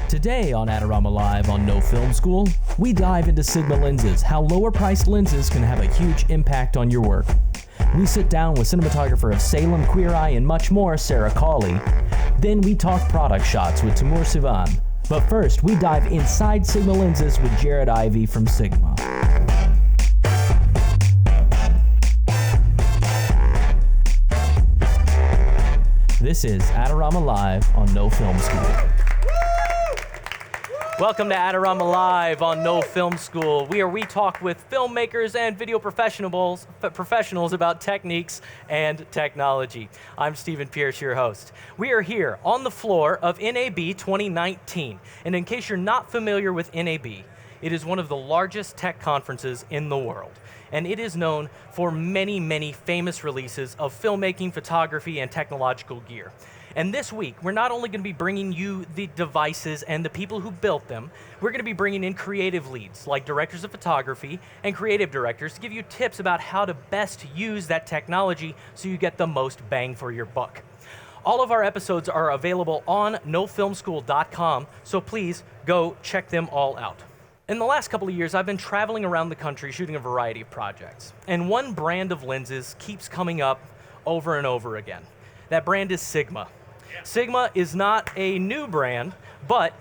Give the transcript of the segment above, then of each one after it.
Today on Adorama Live on No Film School, we dive into Sigma lenses, how lower priced lenses can have a huge impact on your work. We sit down with cinematographer of Salem, Queer Eye, and much more, Sara Colley. Then we talk product shots with Timur Sivan. But first, we dive inside Sigma lenses with Jared Ivey from Sigma. This is Adorama Live on No Film School. Welcome to Adorama Live on No Film School, where we talk with filmmakers and video professionals about techniques and technology. I'm Stephen Pierce, your host. We are here on the floor of NAB 2019. And in case you're not familiar with NAB, it is one of the largest tech conferences in the world. And it is known for many, many famous releases of filmmaking, photography, and technological gear. And this week, we're not only going to be bringing you the devices and the people who built them, we're going to be bringing in creative leads, like directors of photography and creative directors, to give you tips about how to best use that technology so you get the most bang for your buck. All of our episodes are available on nofilmschool.com, so please go check them all out. In the last couple of years, I've been traveling around the country shooting a variety of projects. And one brand of lenses keeps coming up over and over again. That brand is Sigma. Sigma is not a new brand, but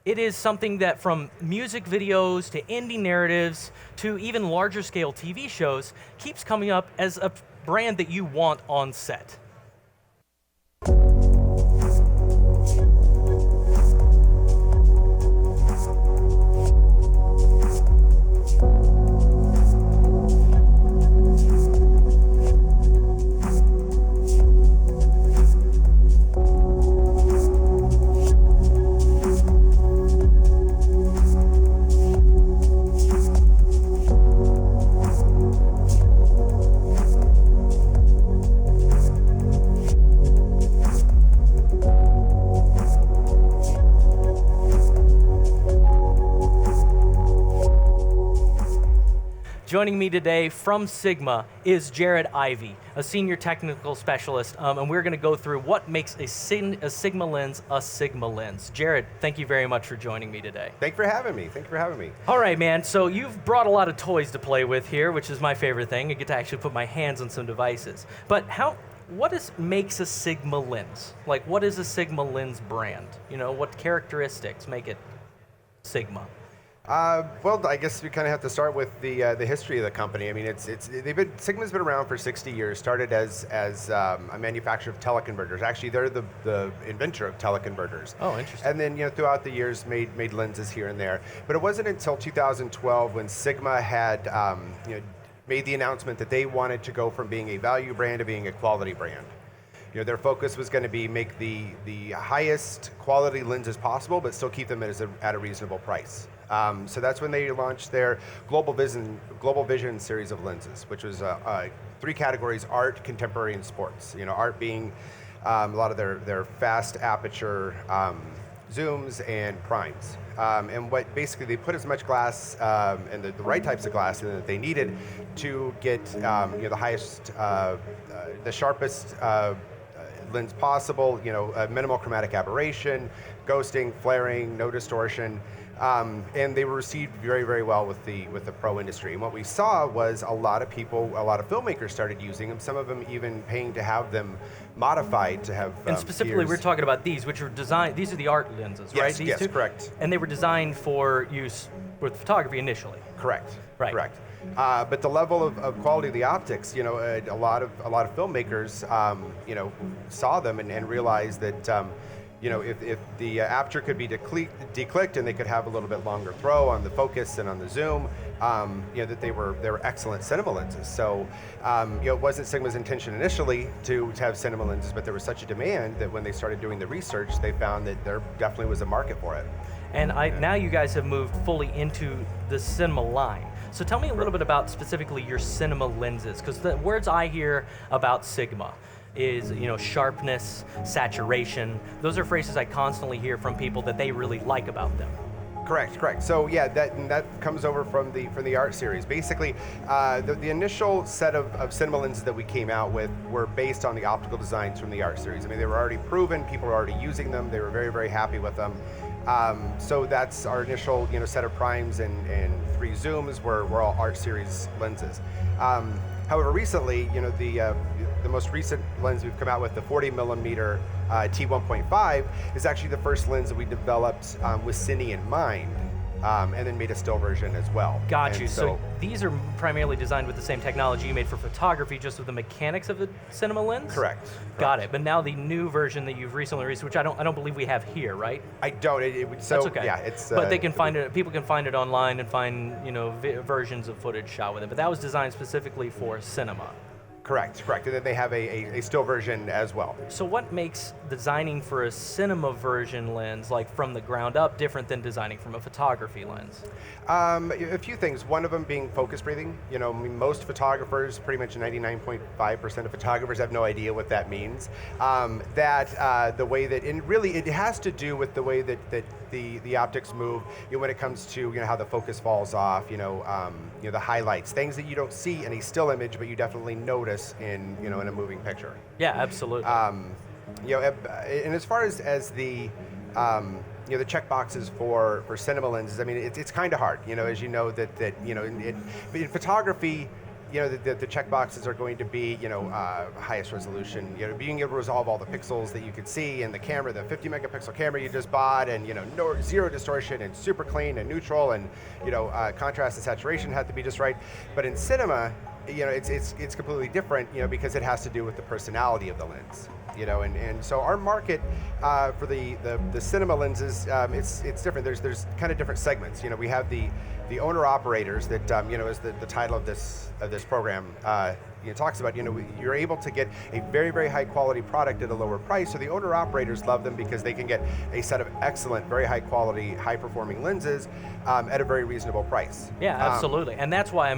it is something that from music videos to indie narratives to even larger scale TV shows keeps coming up as a brand that you want on set. Joining me today from Sigma is Jared Ivey, a senior technical specialist, and we're going to go through what makes a Sigma lens a Sigma lens. Jared, thank you very much for joining me today. Thank you for having me. All right, man, so you've brought a lot of toys to play with here, which is my favorite thing. I get to actually put my hands on some devices. But what makes a Sigma lens? Like, what is a Sigma lens brand? You know, what characteristics make it Sigma? Well, I guess we kind of have to start with the history of the company. I mean, Sigma's been around for 60 years. Started as a manufacturer of teleconverters. Actually, they're the inventor of teleconverters. Oh, interesting. And then throughout the years, made lenses here and there. But it wasn't until 2012 when Sigma had made the announcement that they wanted to go from being a value brand to being a quality brand. Their focus was going to be make the highest quality lenses possible, but still keep them at a reasonable price. So that's when they launched their Global Vision series of lenses, which was 3 categories: art, contemporary, and sports. Art being a lot of their fast aperture zooms and primes. And what basically they put as much glass and the right types of glass in that they needed to get the highest, the sharpest lens possible, minimal chromatic aberration, ghosting, flaring, no distortion. And they were received very, very well with the pro industry. And what we saw was a lot of filmmakers started using them, some of them even paying to have them modified to have And specifically, we're talking about these, which were designed, these are the art lenses, right? These Yes, two? Correct. And they were designed for use with photography initially. Correct. Right. Correct. But the level of quality of the optics, a lot of filmmakers, saw them and realized that, if the aperture could be declicked and they could have a little bit longer throw on the focus and on the zoom, that they were excellent cinema lenses. So, it wasn't Sigma's intention initially to have cinema lenses, but there was such a demand that when they started doing the research, they found that there definitely was a market for it. And now you guys have moved fully into the cinema line. So tell me a little bit about specifically your cinema lenses, because the words I hear about Sigma is, sharpness, saturation. Those are phrases I constantly hear from people that they really like about them. Correct. So yeah, that comes over from the art series. Basically, the initial set of cinema lenses that we came out with were based on the optical designs from the art series. I mean, they were already proven, people were already using them, they were very, very happy with them. So that's our initial set of primes and 3 zooms were all Art Series lenses. However, recently, the most recent lens we've come out with, the 40 millimeter T1.5, is actually the first lens that we developed with Cine in mind, and then made a still version as well. Got And you. So these are primarily designed with the same technology you made for photography, just with the mechanics of the cinema lens? Correct. Got it. But now the new version that you've recently released, which I don't believe we have here, right? I don't. So That's okay. yeah, it's. But they can find it. People can find it online and find versions of footage shot with it. But that was designed specifically for cinema. Correct. And then they have a still version as well. So what makes designing for a cinema version lens, like from the ground up, different than designing from a photography lens? A few things. One of them being focus breathing. Most photographers, pretty much 99.5% of photographers, have no idea what that means. The way that, and really it has to do with the way that the optics move. When it comes to how the focus falls off. The highlights, things that you don't see in a still image, but you definitely notice in a moving picture. Yeah, absolutely. And as far as the the check boxes for cinema lenses, I mean, it's kind of hard, as you know, that in photography, the check boxes are going to be, highest resolution, being able to resolve all the pixels that you could see in the camera, the 50 megapixel camera you just bought, and zero distortion and super clean and neutral, and contrast and saturation had to be just right. But in cinema, it's completely different, because it has to do with the personality of the lens. And so our market for the cinema lenses, it's different. There's kind of different segments. We have the owner operators that is the title of this program. Talks about you're able to get a very, very high quality product at a lower price. So the owner operators love them because they can get a set of excellent, very high quality, high performing lenses at a very reasonable price. Yeah, absolutely. And that's why,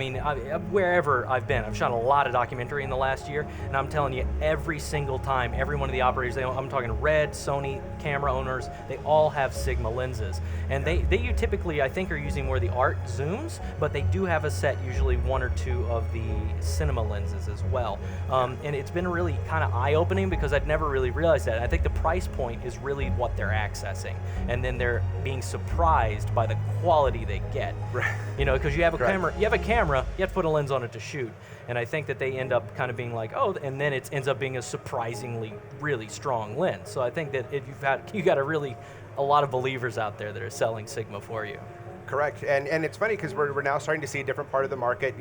wherever I've been, I've shot a lot of documentary in the last year, and I'm telling you, every single time, every one of the operators, I'm talking Red, Sony, camera owners, they all have Sigma lenses. And they typically, I think, are using more of the art zooms, but they do have a set, usually 1 or 2 of the cinema lenses as well. And it's been really kind of eye-opening because I'd never really realized that. I think the price point is really what they're accessing, and then they're being surprised by the quality they get. Right. Because you have a camera, you have to put a lens on it to shoot. And I think that they end up kind of being like, oh, and then it ends up being a surprisingly really strong lens. So I think that if you got a lot of believers out there that are selling Sigma for you. Correct, and it's funny because we're now starting to see a different part of the market.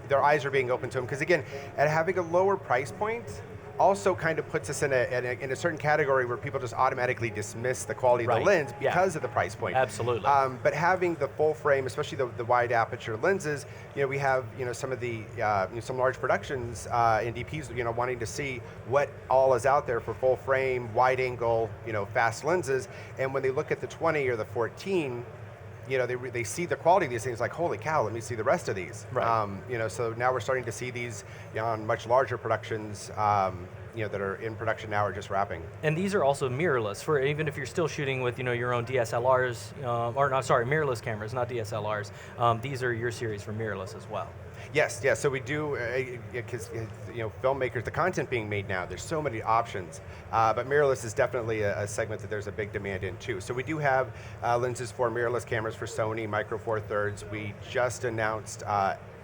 Their eyes are being open to them because, again, at having a lower price point also kind of puts us in a certain category where people just automatically dismiss the quality of the lens because of the price point. Absolutely. But having the full frame, especially the wide aperture lenses, we have some of the some large productions and DPs wanting to see what all is out there for full frame, wide angle, fast lenses, and when they look at the 20 or the 14. They see the quality of these things, like, holy cow, let me see the rest of these. Right. So now we're starting to see these on much larger productions, that are in production now or just wrapping. And these are also mirrorless, for even if you're still shooting with your own DSLRs, mirrorless cameras, not DSLRs. These are your series for mirrorless as well. Yes. So we do, because filmmakers, the content being made now, there's so many options, but mirrorless is definitely a segment that there's a big demand in too. So we do have lenses for mirrorless cameras for Sony, Micro Four Thirds. We just announced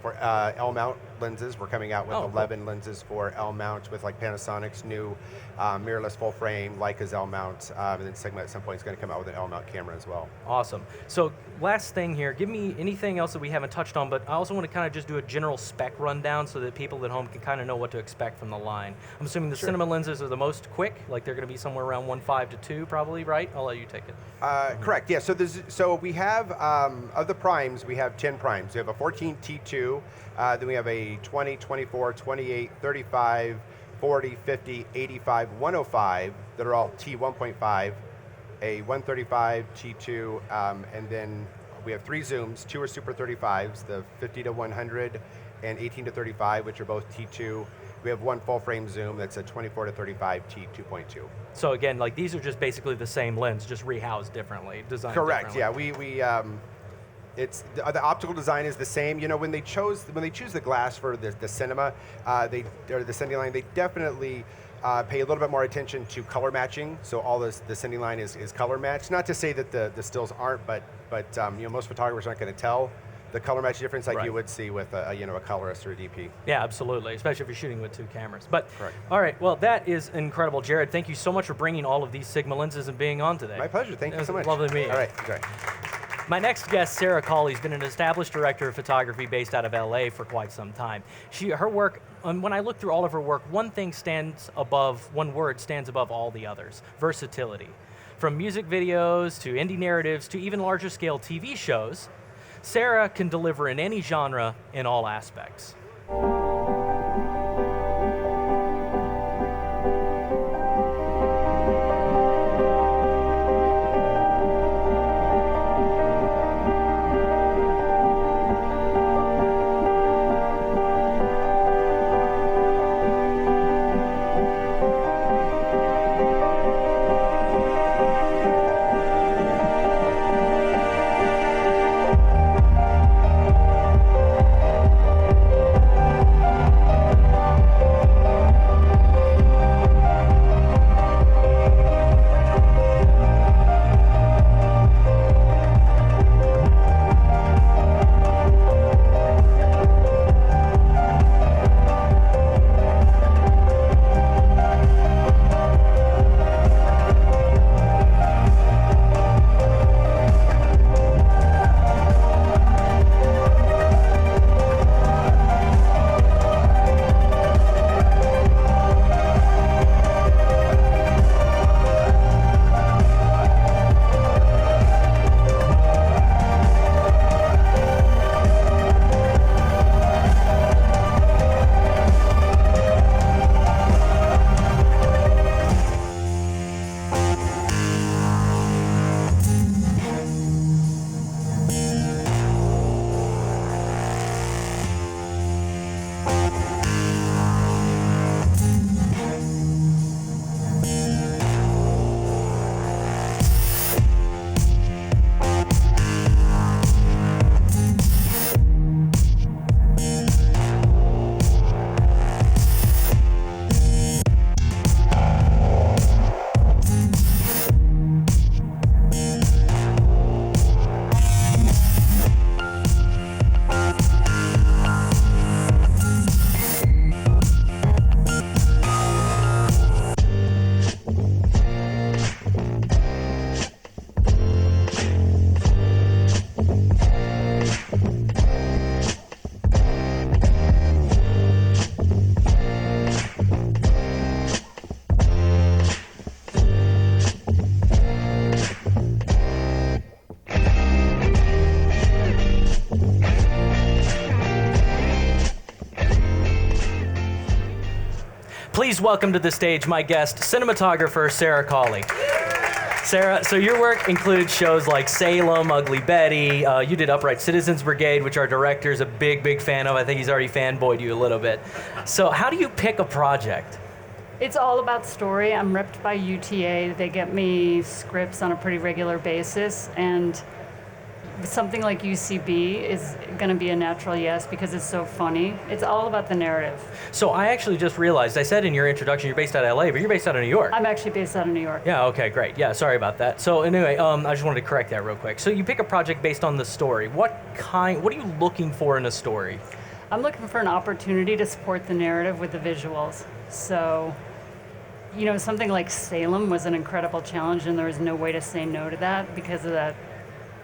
for L-mount lenses. We're coming out with 11 lenses for L-mount with like Panasonic's new mirrorless full frame, Leica's L-mount, and then Sigma at some point is going to come out with an L-mount camera as well. Awesome. So last thing here, give me anything else that we haven't touched on, but I also want to kind of just do a general spec rundown so that people at home can kind of know what to expect from the line. I'm assuming the cinema lenses are the most quick, like they're going to be somewhere around 1.5 to 2 probably, right? I'll let you take it. Correct, yeah, so we have, of the primes, we have 10 primes. We have a 14 T2, then we have a 20, 24, 28, 35, 40, 50, 85, 105 that are all T1.5, a 135 T2, and then we have 3 zooms. 2 are Super 35s, the 50 to 100 and 18 to 35, which are both T2. We have 1 full frame zoom that's a 24 to 35 T2.2. So again, like these are just basically the same lens, just rehoused differently, designed Correct, differently. yeah, it's the optical design is the same. When they choose the glass for the cinema, or the Cine line, they definitely pay a little bit more attention to color matching. So all the sending line is color matched. Not to say that the stills aren't, but most photographers aren't going to tell the color match difference like you would see with a colorist or a DP. Yeah, absolutely, especially if you're shooting with 2 cameras. But Correct. All right, well, that is incredible. Jared, thank you so much for bringing all of these Sigma lenses and being on today. My pleasure. Thank you so much. Lovely to meet you. All right, enjoy. My next guest, Sara, Colley, has been an established director of photography based out of LA for quite some time. Her work, when I look through all of her work, one word stands above all the others: versatility. From music videos to indie narratives to even larger scale TV shows, Sara can deliver in any genre in all aspects. Please welcome to the stage my guest, cinematographer Sara Colley. Sara, so your work includes shows like Salem, Ugly Betty. You did Upright Citizens Brigade, which our director's a big fan of. I think he's already fanboyed you a little bit. So how do you pick a project? It's all about story. I'm repped by UTA. They get me scripts on a pretty regular basis, and something like UCB is going to be a natural yes because it's so funny. It's all about the narrative. So I actually just realized, I said in your introduction you're based out of LA, but you're based out of New York. I'm actually based out of New York. Yeah, okay, great. Yeah, sorry about that. So anyway, I just wanted to correct that real quick. So you pick a project based on the story. What are you looking for in a story? I'm looking for an opportunity to support the narrative with the visuals. So, something like Salem was an incredible challenge, and there was no way to say no to that because of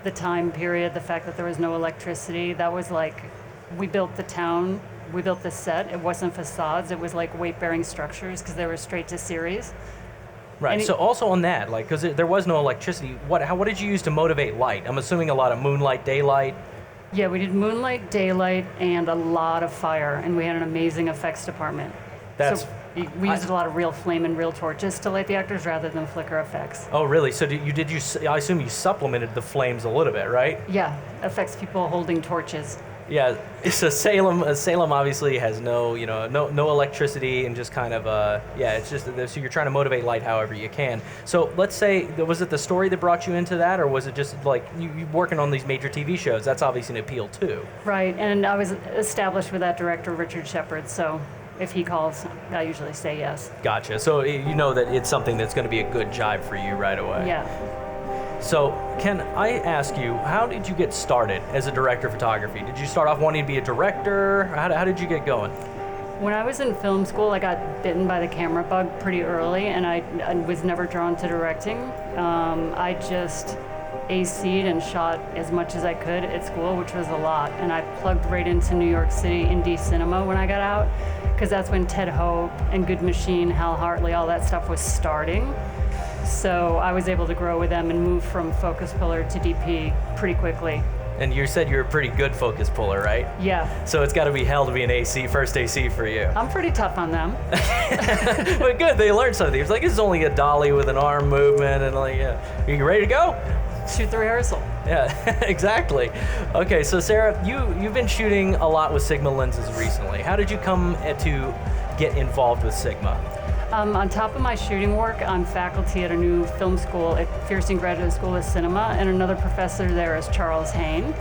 the time period, the fact that there was no electricity. That was like, we built the town, we built the set. It wasn't facades, it was like weight-bearing structures because they were straight to series. Right, so also on that, because there was no electricity, what did you use to motivate light? I'm assuming a lot of moonlight, daylight? Yeah, we did moonlight, daylight, and a lot of fire, and we had an amazing effects department. We used a lot of real flame and real torches to light the actors rather than flicker effects. Oh, really? So I assume you supplemented the flames a little bit, right? Yeah, affects people holding torches. Yeah, so Salem obviously has no electricity and just kind of, it's just, so you're trying to motivate light however you can. So let's say, was it the story that brought you into that, or was it just like you working on these major TV shows? That's obviously an appeal too. Right, and I was established with that director, Richard Shepard, so if he calls, I usually say yes. Gotcha. So you know that it's something that's going to be a good jive for you right away. Yeah. So, Ken, I ask you, how did you get started as a director of photography? Did you start off wanting to be a director? How did you get going? When I was in film school, I got bitten by the camera bug pretty early, and I was never drawn to directing. I just AC'd and shot as much as I could at school, which was a lot. And I plugged right into New York City indie cinema when I got out, because that's when Ted Hope and Good Machine, Hal Hartley, all that stuff was starting. So I was able to grow with them and move from focus puller to DP pretty quickly. And you said you're a pretty good focus puller, right? Yeah. So it's got to be hell to be an first AC for you. I'm pretty tough on them. But good, they learned something. It's like, it's only a dolly with an arm movement, and like, yeah. Are you ready to go? Shoot the rehearsal. Yeah, exactly. Okay, so Sarah, you've been shooting a lot with Sigma lenses recently. How did you come to get involved with Sigma? On top of my shooting work, I'm faculty at a new film school at Pearson Graduate School of Cinema, and another professor there is Charles Hain.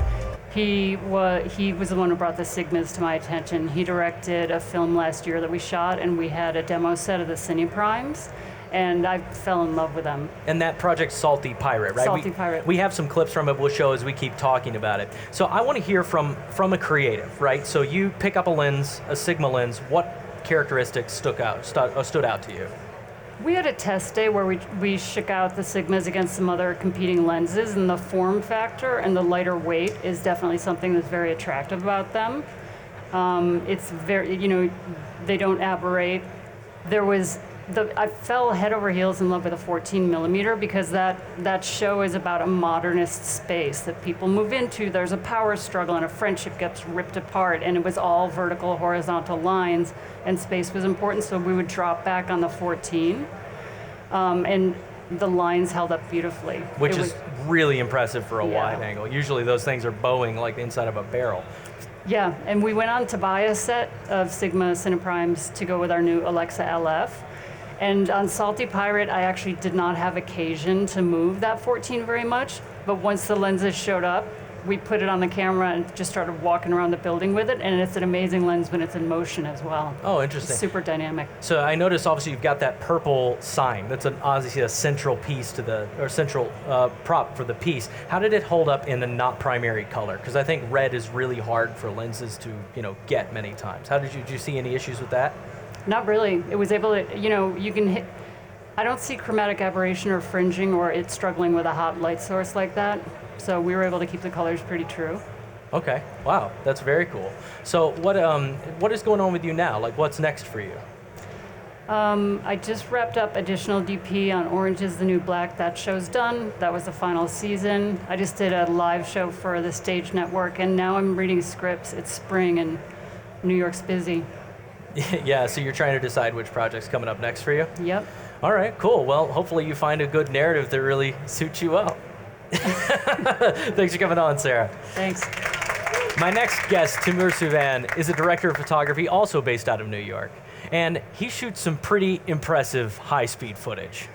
He was the one who brought the Sigmas to my attention. He directed a film last year that we shot, and we had a demo set of the Cineprimes, and I fell in love with them. And that project's Salty Pirate, right? Salty Pirate. We have some clips from it we'll show as we keep talking about it. So I want to hear from a creative, right? So you pick up a lens, a Sigma lens. What characteristics stood out to you? We had a test day where we shook out the Sigmas against some other competing lenses, and the form factor and the lighter weight is definitely something that's very attractive about them. It's very, they don't aberrate. I fell head over heels in love with a 14 millimeter because that show is about a modernist space that people move into. There's a power struggle and a friendship gets ripped apart, and it was all vertical, horizontal lines, and space was important, so we would drop back on the 14. And the lines held up beautifully. Which is really impressive for a Yeah. wide angle. Usually those things are bowing like the inside of a barrel. Yeah, and we went on to buy a set of Sigma Cineprimes to go with our new Alexa LF. And on Salty Pirate, I actually did not have occasion to move that 14 very much, but once the lenses showed up, we put it on the camera and just started walking around the building with it, and it's an amazing lens when it's in motion as well. Oh, interesting. It's super dynamic. So I noticed obviously you've got that purple sign. That's obviously a central piece central prop for the piece. How did it hold up in the not primary color? Because I think red is really hard for lenses to get many times. Did you see any issues with that? Not really. It was able to, you can hit. I don't see chromatic aberration or fringing or it struggling with a hot light source like that. So we were able to keep the colors pretty true. Okay. Wow, that's very cool. So what is going on with you now? Like, what's next for you? I just wrapped up additional DP on Orange is the New Black. That show's done. That was the final season. I just did a live show for the Stage Network, and now I'm reading scripts. It's spring and New York's busy. Yeah, so you're trying to decide which project's coming up next for you? Yep. All right, cool. Well, hopefully you find a good narrative that really suits you well. Thanks for coming on, Sarah. Thanks. My next guest, Timur Suvan, is a director of photography also based out of New York. And he shoots some pretty impressive high-speed footage.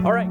All right.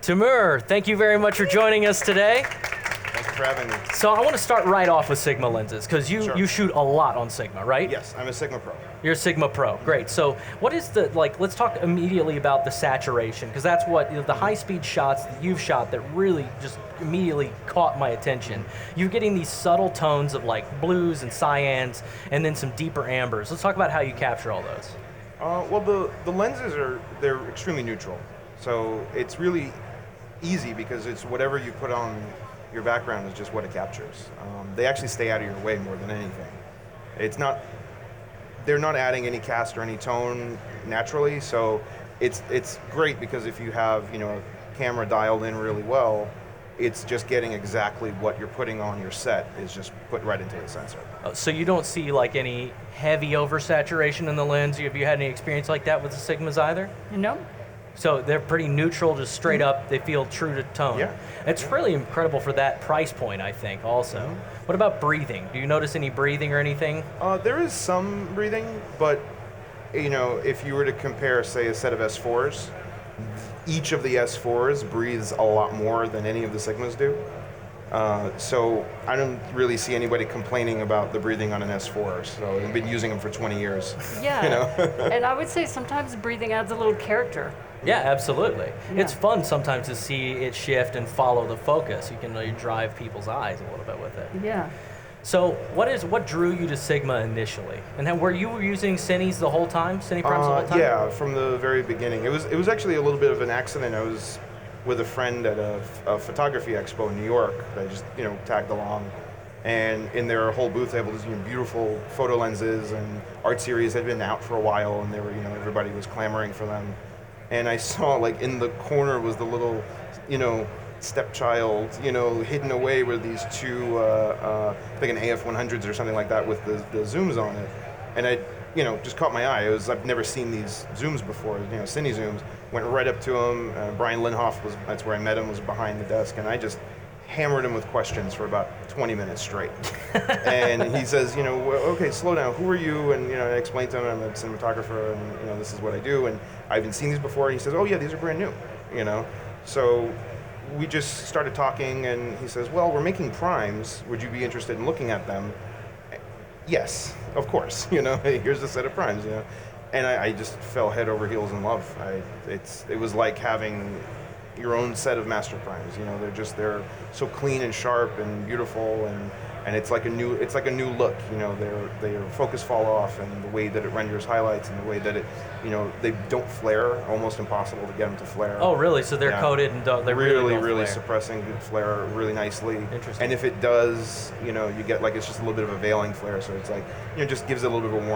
Timur, thank you very much for joining us today. Thanks for having me. So I want to start right off with Sigma lenses, because you shoot a lot on Sigma, right? Yes, I'm a Sigma Pro. You're a Sigma Pro, great. So what is the, let's talk immediately about the saturation, because that's what, the high-speed shots that you've shot that really just immediately caught my attention. You're getting these subtle tones of like blues and cyans, and then some deeper ambers. Let's talk about how you capture all those. Well, the lenses they're extremely neutral. So it's really easy because it's whatever you put on your background is just what it captures. They actually stay out of your way more than anything. They're not adding any cast or any tone naturally, so it's great because if you have a camera dialed in really well, it's just getting exactly what you're putting on your set is just put right into the sensor. So you don't see like any heavy oversaturation in the lens? Have you had any experience like that with the Sigmas either? No. So they're pretty neutral, just straight up, they feel true to tone. Yeah. It's really incredible for that price point, I think, also. What about breathing? Do you notice any breathing or anything? There is some breathing, but if you were to compare, say, a set of S4s, each of the S4s breathes a lot more than any of the Sigmas do. So I don't really see anybody complaining about the breathing on an S4. So I've been using them for 20 years. Yeah. And I would say sometimes breathing adds a little character. Yeah, absolutely. Yeah. It's fun sometimes to see it shift and follow the focus. You can really drive people's eyes a little bit with it. Yeah. So what drew you to Sigma initially? And then were you using Cine's the whole time? Cine Primes the whole time? Yeah, from the very beginning. It was actually a little bit of an accident. I was with a friend at a photography expo in New York. I just tagged along, and in their whole booth they have all these beautiful photo lenses and art series that had been out for a while, and they were everybody was clamoring for them. And I saw like in the corner was the little stepchild hidden away with these two like an AF100s or something like that with the zooms on it, and I just caught my eye. I've never seen these zooms before, Cine zooms. Went right up to him. Brian Linhoff that's where I met him, was behind the desk, and I just hammered him with questions for about 20 minutes straight. And he says, okay, slow down. Who are you? And I explained to him I'm a cinematographer, and this is what I do, and I haven't seen these before. And he says, oh yeah, these are brand new. So we just started talking, and he says, well, we're making primes. Would you be interested in looking at them? Yes, of course. Here's a set of primes. And I just fell head over heels in love. It was like having your own set of master primes. They're so clean and sharp and beautiful, and it's like a new look. Their focus fall off, and the way that it renders highlights, and the way that it they don't flare. Almost impossible to get them to flare. Oh, really? So they're coated and they really don't flare. Suppressing flare really nicely. Interesting. And if it does, you get like it's just a little bit of a veiling flare. So it's like just gives it a little bit of a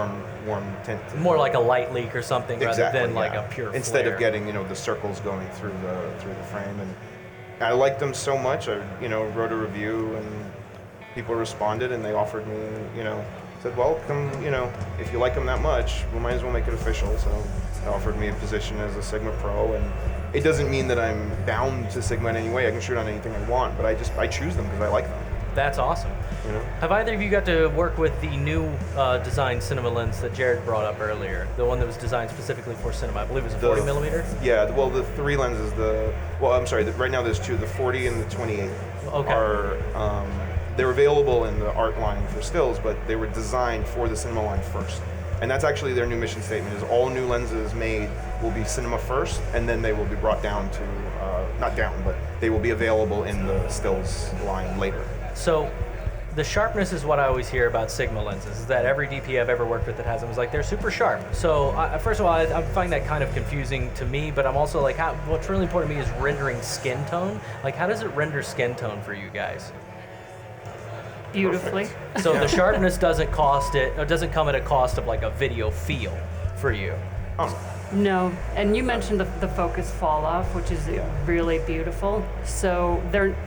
warm tint. More like a light leak or something rather than like a pure Instead flare. of getting the circles going through the frame. And I liked them so much. I wrote a review, and people responded, and they offered me said, well, come, if you like them that much, we might as well make it official. So they offered me a position as a Sigma Pro, and it doesn't mean that I'm bound to Sigma in any way. I can shoot on anything I want, but I choose them because I like them. That's awesome. Have either of you got to work with the new designed cinema lens that Jared brought up earlier? The one that was designed specifically for cinema. I believe it was a 40 millimeter? Yeah, well, the three lenses, right now there's two, the 40 and the 28 are, they're available in the art line for stills, but they were designed for the cinema line first. And that's actually their new mission statement, is all new lenses made will be cinema first, and then they will be brought down to, not down, but they will be available in the stills line later. So the sharpness is what I always hear about Sigma lenses, is that every DP I've ever worked with that has them is like, they're super sharp. So first of all, I find that kind of confusing to me, but I'm also like, what's really important to me is rendering skin tone. Like, how does it render skin tone for you guys? Beautifully. So the sharpness doesn't come at a cost of like a video feel for you. No, and you mentioned the focus fall off, which is really beautiful. So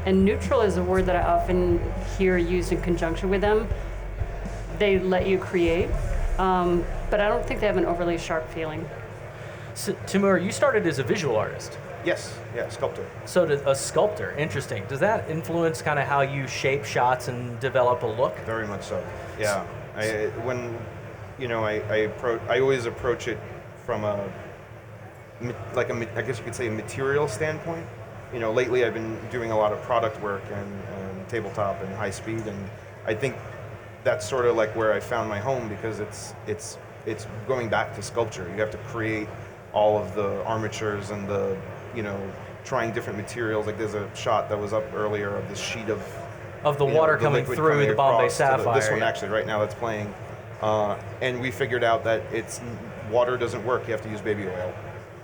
and neutral is a word that I often hear used in conjunction with them. They let you create, but I don't think they have an overly sharp feeling. So, Timur, you started as a visual artist. Yes, sculptor. So a sculptor, interesting. Does that influence kind of how you shape shots and develop a look? Very much so. Yeah. I always approach it from I guess you could say a material standpoint. lately I've been doing a lot of product work and tabletop and high speed, and I think that's sort of like where I found my home, because it's going back to sculpture. You have to create all of the armatures and the, trying different materials. Like there's a shot that was up earlier of this sheet of the water coming liquid through coming the Bombay across to Sapphire. this one actually right now that's playing, and we figured out that water doesn't work. You have to use baby oil.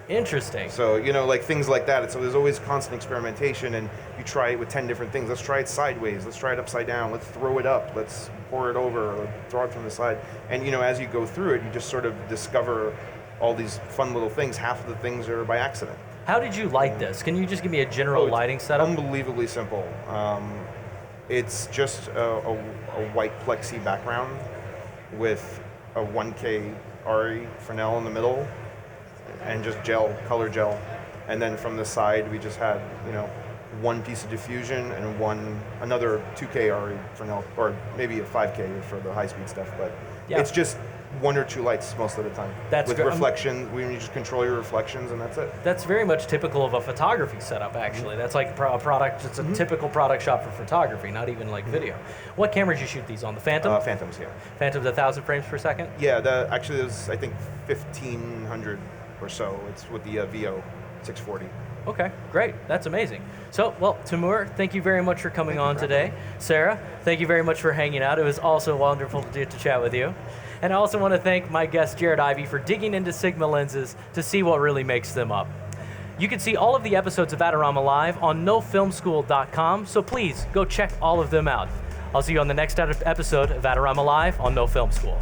Interesting. So, like things like that. So there's always constant experimentation, and you try it with 10 different things. Let's try it sideways. Let's try it upside down. Let's throw it up. Let's pour it over, or throw it from the side. And, as you go through it, you just sort of discover all these fun little things. Half of the things are by accident. How did you light this? Can you just give me a general lighting setup? Unbelievably simple. It's just a white plexi background with a 1K RE Fresnel in the middle, and just color gel. And then from the side, we just had, one piece of diffusion and another 2K RE Fresnel, or maybe a 5K for the high-speed stuff. But it's just one or two lights most of the time. With reflection, you just control your reflections, and that's it. That's very much typical of a photography setup, actually. That's like a product, it's a typical product shot for photography, not even like video. What cameras you shoot these on? The Phantom? Phantoms, yeah. Phantom's 1,000 frames per second? Yeah, actually there's, I think, 1,500 or so. It's with the VO 640. Okay, great. That's amazing. So, well, Timur, thank you very much for coming on today. Sara, thank you very much for hanging out. It was also wonderful to chat with you. And I also want to thank my guest, Jared Ivey, for digging into Sigma lenses to see what really makes them up. You can see all of the episodes of Adorama Live on nofilmschool.com, so please go check all of them out. I'll see you on the next episode of Adorama Live on No Film School.